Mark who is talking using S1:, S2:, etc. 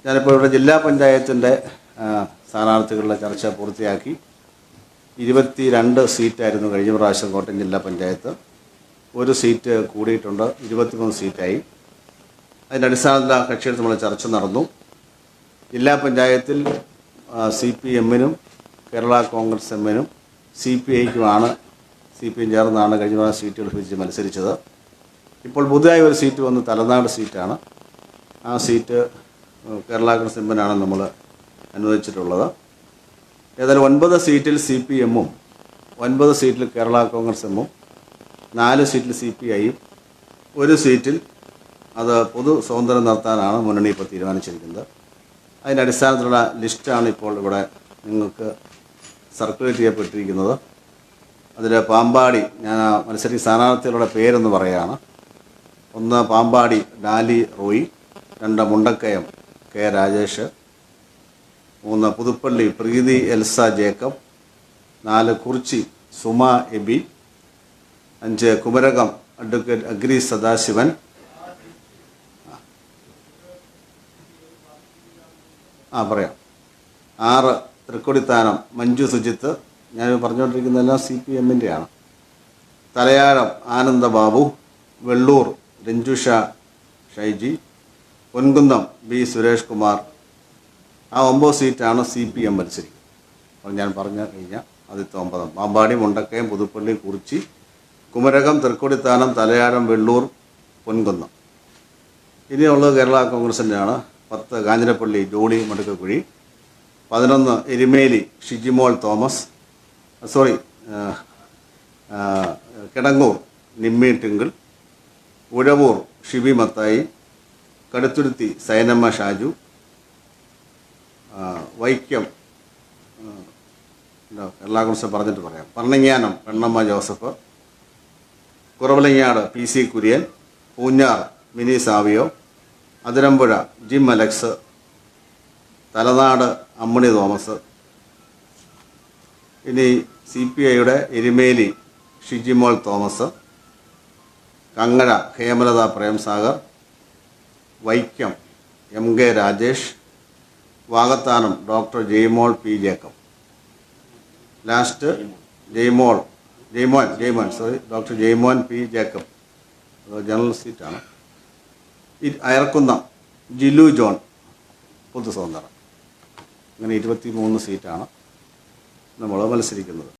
S1: ഞാനിപ്പോൾ ഇവിടെ ജില്ലാ പഞ്ചായത്തിൻ്റെ സ്ഥാനാർത്ഥികളുടെ ചർച്ച പൂർത്തിയാക്കി. 22 സീറ്റായിരുന്നു കഴിഞ്ഞ പ്രാവശ്യം കോട്ടയം ജില്ലാ പഞ്ചായത്ത്. ഒരു സീറ്റ് കൂടിയിട്ടുണ്ട്, 23 സീറ്റായി. അതിൻ്റെ അടിസ്ഥാനത്തിൽ കക്ഷികൾ നമ്മൾ ചർച്ച നടന്നു. ജില്ലാ പഞ്ചായത്തിൽ CPM-നും കേരള കോൺഗ്രസ് എമ്മിനും CPI-ക്കുമാണ് CPM ചേർന്നാണ് കഴിഞ്ഞ പ്രാവശ്യം സീറ്റുകൾ പിരിച്ച് മത്സരിച്ചത്. ഇപ്പോൾ പുതുതായി ഒരു സീറ്റ് വന്ന് തലനാട് സീറ്റാണ്. ആ സീറ്റ് കേരള കോൺഗ്രസ് എമ്മിനാണ് നമ്മൾ അനുവദിച്ചിട്ടുള്ളത്. ഏതായാലും 9 സീറ്റിൽ CPM-ഉം 9 സീറ്റിൽ കേരള കോൺഗ്രസ് എമ്മും 4 സീറ്റിൽ CPI-യും ഒരു സീറ്റിൽ അത് പൊതു സ്വാതന്ത്ര്യം നടത്താനാണ് മുന്നണി ഇപ്പോൾ തീരുമാനിച്ചിരിക്കുന്നത്. അതിൻ്റെ അടിസ്ഥാനത്തിലുള്ള ലിസ്റ്റാണ് ഇപ്പോൾ ഇവിടെ നിങ്ങൾക്ക് സർക്കുലേറ്റ് ചെയ്യപ്പെട്ടിരിക്കുന്നത്. അതിൽ പാമ്പാടി, ഞാൻ മത്സരിക്കുന്ന സ്ഥാനാർത്ഥികളുടെ പേരൊന്ന് പറയുകയാണ്. 1 പാമ്പാടി ഡാലി റോയി, 2 മുണ്ടക്കയം K രാജേഷ്, 3 പുതുപ്പള്ളി പ്രീതി എൽസ ജേക്കബ്, 4 കുറിച്ചി സുമ എബി, 5 കുമരകം അഡ്വക്കേറ്റ് അഗ്രി സദാശിവൻ, 6 തൃക്കൊടിത്താനം മഞ്ജു സുജിത്ത്. ഞാൻ പറഞ്ഞുകൊണ്ടിരിക്കുന്നതെല്ലാം CPM-ൻ്റെയാണ്. തലയാഴം ആനന്ദബാബു, വെള്ളൂർ രഞ്ജുഷ ഷൈജി, പൊൻകുന്നം B സുരേഷ് കുമാർ. ആ 9 സീറ്റാണ് CPM മത്സരിക്കുന്നത്. അപ്പോൾ ഞാൻ പറഞ്ഞു കഴിഞ്ഞാൽ ആദ്യത്തെ 9 പാമ്പാടി, മുണ്ടക്കയം, പുതുപ്പള്ളി, കുറിച്ചി, കുമരകം, തൃക്കൊടിത്താനം, തലയാഴം, വെള്ളൂർ, പൊൻകുന്നം. ഇനിയുള്ളത് കേരള കോൺഗ്രസിൻ്റെയാണ്. 10 കാഞ്ഞിരപ്പള്ളി ജോണി മടുക്കക്കുഴി, 11 എരുമേലി ഷിജിമോൾ തോമസ്, കിടങ്ങൂർ നിമ്മി ടിങ്കിൾ, ഉഴവൂർ ഷിബി മത്തായി, കടുത്തുരുത്തി സൈനമ്മ ഷാജു, വൈക്കം കേരള കോൺഗ്രസ് പറഞ്ഞിട്ട് പറയാം, പർണിങ്ങാനം പെണ്ണമ്മ ജോസഫ്, കുറവലങ്ങാട് PC കുര്യൻ, പൂഞ്ഞാർ മിനി സാവിയോ, അതിരമ്പുഴ ജിം അലക്സ്, തലനാട് അമ്മണി തോമസ്. ഇനി CPI-യുടെ Erumeli Shijimol Thomas, Kangazha Hemalatha Premsagar, Vaikom MK Rajesh, Vakathanam doctor Jaimol P Jacob. Last doctor Jaimon P Jacob, general സീറ്റാണ്. അയർക്കുന്നം ജിലു ജോൺ പൊതു സ്വതന്ത്രം. അങ്ങനെ 23 സീറ്റാണ് നമ്മൾ മത്സരിക്കുന്നത്.